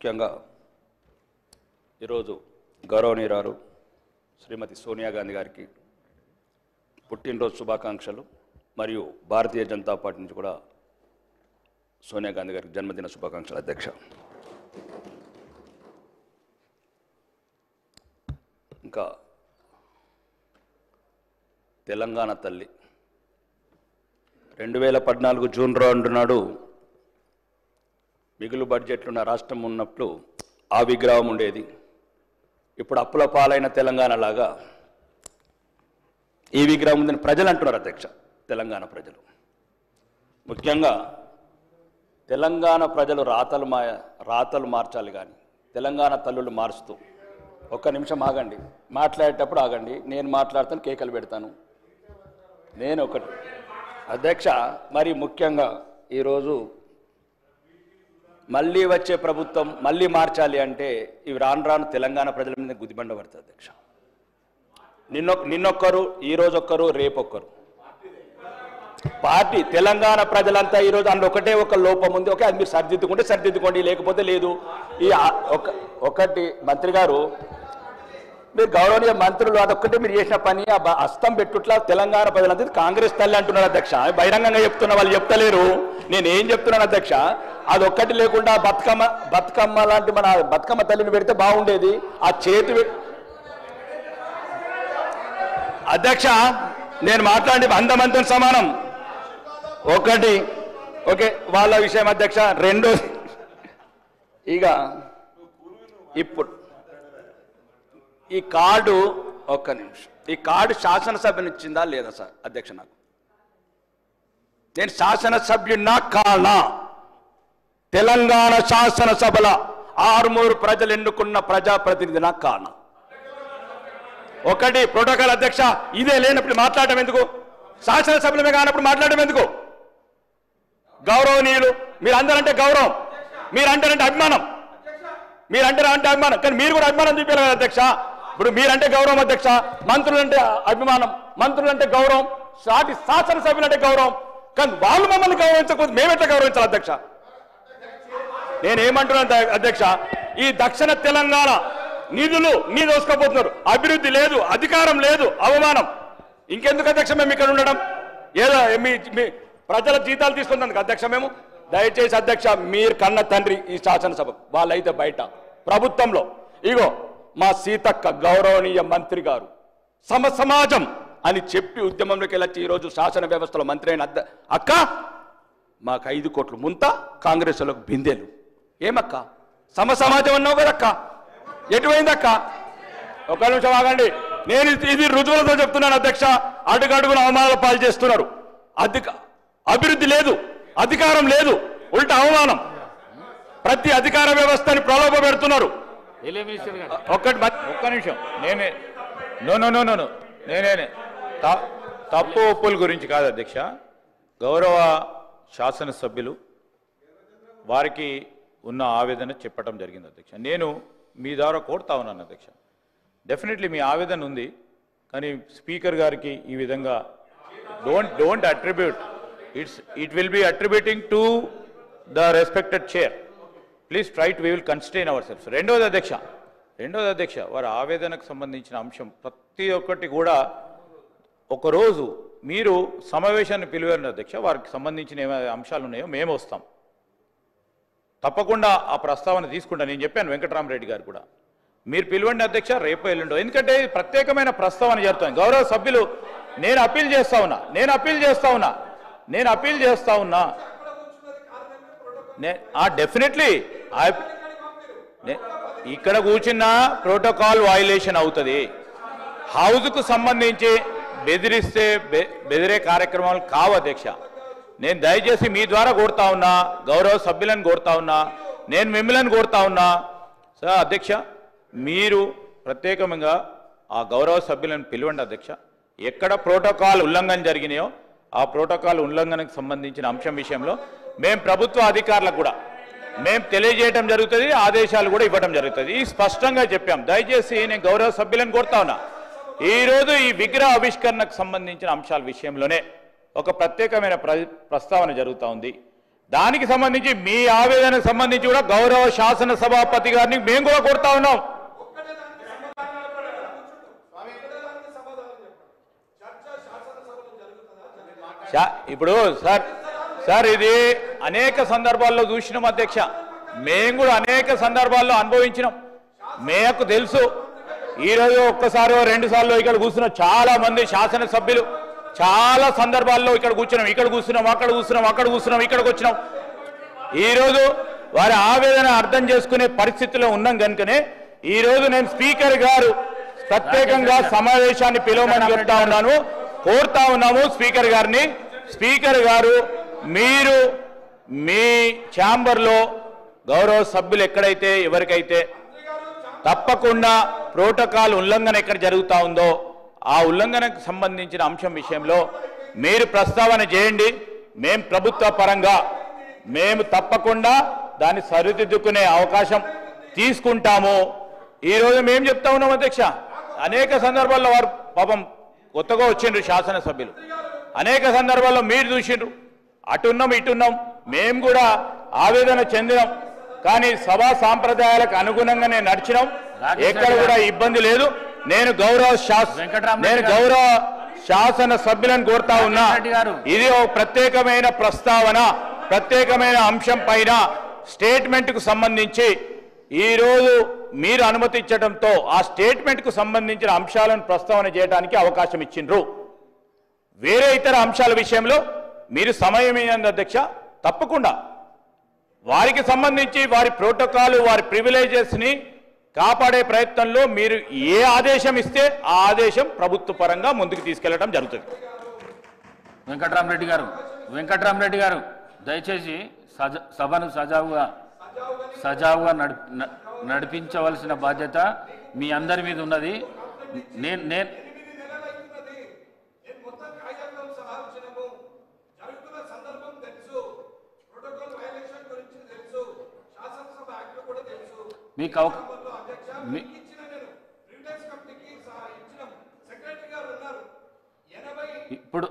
ముఖ్యంగా ఈరోజు గౌరవనీయురాలు శ్రీమతి సోనియా గాంధీ గారికి పుట్టినరోజు శుభాకాంక్షలు మరియు భారతీయ జనతా పార్టీ నుంచి కూడా సోనియా గాంధీ గారికి జన్మదిన శుభాకాంక్షలు అధ్యక్ష. ఇంకా తెలంగాణ తల్లి 2014 జూన్ 2 నాడు మిగులు బడ్జెట్లున్న రాష్ట్రం ఉన్నప్పుడు ఆ విగ్రహం ఉండేది. ఇప్పుడు అప్పుల పాలైన తెలంగాణ లాగా ఈ విగ్రహం ఉందని ప్రజలు అంటున్నారు అధ్యక్ష. తెలంగాణ ప్రజలు ముఖ్యంగా తెలంగాణ ప్రజలు రాతలు మార్చాలి కానీ తెలంగాణ తల్లులు మారుస్తూ ఒక్క నిమిషం ఆగండి, మాట్లాడేటప్పుడు ఆగండి, నేను మాట్లాడతాను, కేకలు పెడతాను. నేను ఒకటి అధ్యక్ష, మరి ముఖ్యంగా ఈరోజు మళ్ళీ వచ్చే ప్రభుత్వం మళ్ళీ మార్చాలి అంటే ఇవి రాను రాను తెలంగాణ ప్రజల మీద గుదిబండ పడుతుంది అధ్యక్ష. నిన్నొక్కరు, ఈరోజు ఒక్కరు, రేపొక్కరు. పార్టీ తెలంగాణ ప్రజలంతా ఈరోజు అందులో ఒకటే ఒక లోపం ఉంది. ఓకే, అది మీరు సరిదిద్దుకుంటే సరిదిద్దుకోండి, లేకపోతే లేదు. ఈ ఒకటి మంత్రి గారు, మీరు గౌరవనీయ మంత్రులు, అదొక్కటే మీరు చేసిన పని ఆ హస్తం పెట్టుట్లా తెలంగాణ ప్రజలంతా కాంగ్రెస్ తల్లి అంటున్నారు అధ్యక్ష. బహిరంగంగా చెప్తున్నా, వాళ్ళు చెప్తలేరు. నేను ఏం చెప్తున్నాను అధ్యక్ష, అదొక్కటి లేకుండా బతుకమ్మ లాంటి మన బతుకమ్మ తల్లిని పెడితే బాగుండేది. ఆ చేతి అధ్యక్ష, నేను మాట్లాడి 100 మందితో సమానం. ఒకటి ఓకే వాళ్ళ విషయం అధ్యక్ష. రెండోది, ఇక ఇప్పుడు ఈ కార్డు, ఒక్క నిమిషం, ఈ కార్డు శాసనసభనిచ్చిందా లేదా సార్ అధ్యక్ష? నాకు నేను శాసనసభ్యున్నా కానా? తెలంగాణ శాసనసభల 6 ప్రజలు ఎన్నుకున్న ప్రజాప్రతినిధినా కానా? ఒకటి ప్రోటోకాల్ అధ్యక్ష, ఇదే లేనప్పుడు మాట్లాడటం ఎందుకు? శాసనసభ్యులమే కానప్పుడు మాట్లాడటం ఎందుకు? గౌరవనీయులు, మీరు అందరంటే గౌరవం, మీరు అంటారంటే అభిమానం, మీరు అంటే అభిమానం, కానీ మీరు కూడా అభిమానం చూపించాలి కదా అధ్యక్ష. ఇప్పుడు మీరంటే గౌరవం అధ్యక్ష, మంత్రులంటే అభిమానం, మంత్రులంటే గౌరవం, సాటి శాసనసభ్యులంటే గౌరవం, కానీ వాళ్ళు మమ్మల్ని గౌరవించకపోతే మేమెట్లా గౌరవించాలి అధ్యక్ష? నేనేమంటున్నాను అధ్యక్ష, ఈ దక్షిణ తెలంగాణ నిధులు దోసుకోపోతున్నారు. అభివృద్ధి లేదు, అధికారం లేదు, అవమానం. ఇంకెందుకు అధ్యక్ష మేము ఇక్కడ ఉండడం? ఏదో మీ ప్రజల జీతాలు తీసుకుందాం అధ్యక్ష మేము. దయచేసి అధ్యక్ష, మీరు కన్న తండ్రి ఈ శాసనసభ, వాళ్ళైతే బయట ప్రభుత్వంలో. ఇగో మా సీతక్క గౌరవనీయ మంత్రి గారు సమాజం అని చెప్పి ఉద్యమంలోకి వెళ్ళొచ్చి ఈరోజు శాసన వ్యవస్థలో మంత్రి అయిన అక్క, మాకు 5 కోట్లు ముంత, కాంగ్రెస్ వాళ్ళకు బిందెలు. ఏమక్క సమాజం అన్నావు కదక్క, ఎటువైందక్క? ఒక నిమిషం ఆగండి, నేను ఇది రుజువులతో చెప్తున్నాను అధ్యక్ష. అడుగడుగున అవమానాల పాలు చేస్తున్నారు. అభివృద్ధి లేదు, అధికారం లేదు, ఉల్టా అవమానం. ప్రతి అధికార వ్యవస్థని ప్రలోభ పెడుతున్నారు. ఒక్క నిమిషం, నేనే తప్పు ఒప్పుల గురించి కాదు అధ్యక్ష. గౌరవ శాసనసభ్యులు వారికి ఉన్న ఆవేదన చెప్పడం జరిగింది అధ్యక్ష. నేను మీ ద్వారా కోరుతా ఉన్నాను అధ్యక్ష, డెఫినెట్లీ మీ ఆవేదన ఉంది, కానీ స్పీకర్ గారికి ఈ విధంగా don't attribute, it will be attributing to the respected chair. Please try to we will constrain our self. రెండోది అధ్యక్ష, వారి ఆవేదనకు సంబంధించిన అంశం ప్రతి ఒక్కటి కూడా ఒకరోజు మీరు సమావేశాన్ని పిలివారు అధ్యక్ష, వారికి సంబంధించిన ఏమైనా అంశాలు ఉన్నాయో మేము వస్తాం, తప్పకుండా ఆ ప్రస్తావన తీసుకుంటా. నేను చెప్పాను వెంకటరామరెడ్డి గారు కూడా, మీరు పిలవండి అధ్యక్ష, రేపు ఎల్లుండో, ఎందుకంటే ప్రత్యేకమైన ప్రస్తావన జరుగుతుంది. గౌరవ సభ్యులు, నేను అప్పీల్ చేస్తా ఉన్నా డెఫినెట్లీ ఇక్కడ కూర్చున్న ప్రోటోకాల్ వయలేషన్ అవుతుంది. హౌస్కు సంబంధించి బెదిరే కార్యక్రమాలు కావు అధ్యక్ష. నేను దయచేసి మీ ద్వారా కోరుతా ఉన్నా, గౌరవ సభ్యులను కోరుతా ఉన్నా, నేను మిమ్మల్ని కోరుతా ఉన్నా. సార్ అధ్యక్ష, మీరు ప్రత్యేకంగా ఆ గౌరవ సభ్యులను పిలవండి అధ్యక్ష. ఎక్కడ ప్రోటోకాల్ ఉల్లంఘన జరిగినాయో ఆ ప్రోటోకాల్ ఉల్లంఘనకు సంబంధించిన అంశం విషయంలో మేము ప్రభుత్వ అధికారులకు కూడా మేము తెలియజేయడం జరుగుతుంది, ఆదేశాలు కూడా ఇవ్వడం జరుగుతుంది. ఈ స్పష్టంగా చెప్పాం. దయచేసి నేను గౌరవ సభ్యులను కోరుతా ఉన్నా, ఈరోజు ఈ విగ్రహ ఆవిష్కరణకు సంబంధించిన అంశాల విషయంలోనే ఒక ప్రత్యేకమైన ప్రస్తావన జరుగుతూ ఉంది. దానికి సంబంధించి మీ ఆవేదనకు సంబంధించి కూడా గౌరవ శాసన సభాపతి గారిని మేము కూడా కోరుతా ఉన్నాం. ఇప్పుడు సార్ ఇది అనేక సందర్భాల్లో చూసినాం అధ్యక్ష, మేము కూడా అనేక సందర్భాల్లో అనుభవించినాం, మేకు తెలుసు. ఈరోజు ఒక్కసారి 2 సార్లు ఇక్కడ కూర్చున్న చాలా మంది శాసనసభ్యులు చాలా సందర్భాల్లో ఇక్కడ కూర్చున్నాం, ఇక్కడ కూర్చున్నాం, అక్కడ కూర్చున్నాం, అక్కడ కూర్చున్నాం, ఇక్కడికి వచ్చినాం. ఈరోజు వారి ఆవేదన అర్థం చేసుకునే పరిస్థితిలో ఉన్నాం కనుకనే ఈరోజు నేను స్పీకర్ గారు ప్రత్యేకంగా సమావేశాన్ని పిలవమని చెప్తా ఉన్నాను, కోరుతా ఉన్నాము స్పీకర్ గారిని. స్పీకర్ గారు మీరు మీ ఛాంబర్లో గౌరవ సభ్యులు ఎక్కడైతే ఎవరికైతే తప్పకుండా ప్రోటోకాల్ ఉల్లంఘన ఎక్కడ జరుగుతూ ఉందో ఆ ఉల్లంఘనకు సంబంధించిన అంశం విషయంలో మీరు ప్రస్తావన చేయండి. మేము ప్రభుత్వ పరంగా మేము తప్పకుండా దాన్ని సరిదిద్దుకునే అవకాశం తీసుకుంటాము. ఈరోజు మేము చెప్తా ఉన్నాం అధ్యక్ష, అనేక సందర్భాల్లో వారు పాపం కొత్తగా వచ్చిండ్రు శాసనసభ్యులు, అనేక సందర్భాల్లో మీరు చూసిండ్రు, అటున్నాం ఇటున్నాం, మేము కూడా ఆవేదన చెందినాం. కానీ సభా సాంప్రదాయాలకు అనుగుణంగానే నడిచినాం, ఎక్కడ కూడా ఇబ్బంది లేదు. నేను గౌరవ శాసన సభ్యులను కోరుతా ఉన్నా, ఇది ఒక ప్రత్యేకమైన ప్రస్తావన, ప్రత్యేకమైన అంశం పైన స్టేట్మెంట్ కు సంబంధించి ఈరోజు మీరు అనుమతించడంతో ఆ స్టేట్మెంట్ కు సంబంధించిన అంశాలను ప్రస్తావన చేయడానికి అవకాశం ఇచ్చిండ్రు. వేరే ఇతర అంశాల విషయంలో మీరు సమయం ఇవ్వండి అధ్యక్ష, తప్పకుండా వారికి సంబంధించి వారి ప్రోటోకాల్ వారి ప్రివిలేజెస్ ని కాపాడే ప్రయత్నంలో మీరు ఏ ఆదేశం ఇస్తే ఆ ఆదేశం ప్రభుత్వ పరంగా ముందుకు తీసుకెళ్లడం జరుగుతుంది. వెంకట్రామరెడ్డి గారు దయచేసి సభను సజావుగా నడిపించవలసిన బాధ్యత మీ అందరి మీద ఉన్నది. నేను మీకు ఇప్పుడు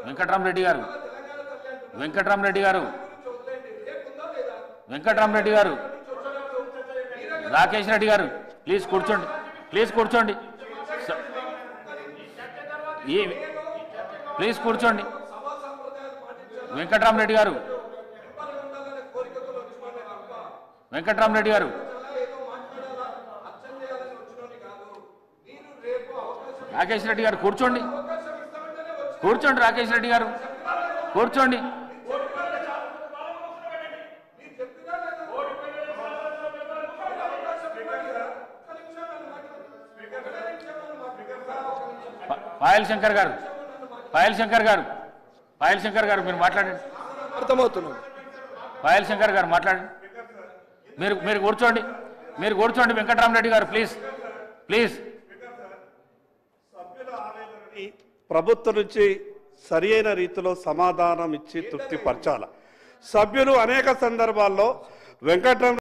వెంకట్రామరెడ్డి గారు రాకేష్ రెడ్డి గారు ప్లీజ్ కూర్చోండి ప్లీజ్ కూర్చోండి. వెంకట్రామరెడ్డి గారు రాకేష్ రెడ్డి గారు కూర్చోండి. రాకేష్ రెడ్డి గారు కూర్చోండి. పాయల్ శంకర్ గారు మీరు మాట్లాడండి. అర్థమవుతున్నాం. పాయల్ శంకర్ గారు మాట్లాడండి. మీరు కూర్చోండి. వెంకట్రామరెడ్డి గారు ప్లీజ్. ప్రభుత్వం నుంచి సరి అయిన రీతిలో సమాధానం ఇచ్చి తృప్తిపరచాలి. సభ్యులు అనేక సందర్భాల్లో వెంకట్రామ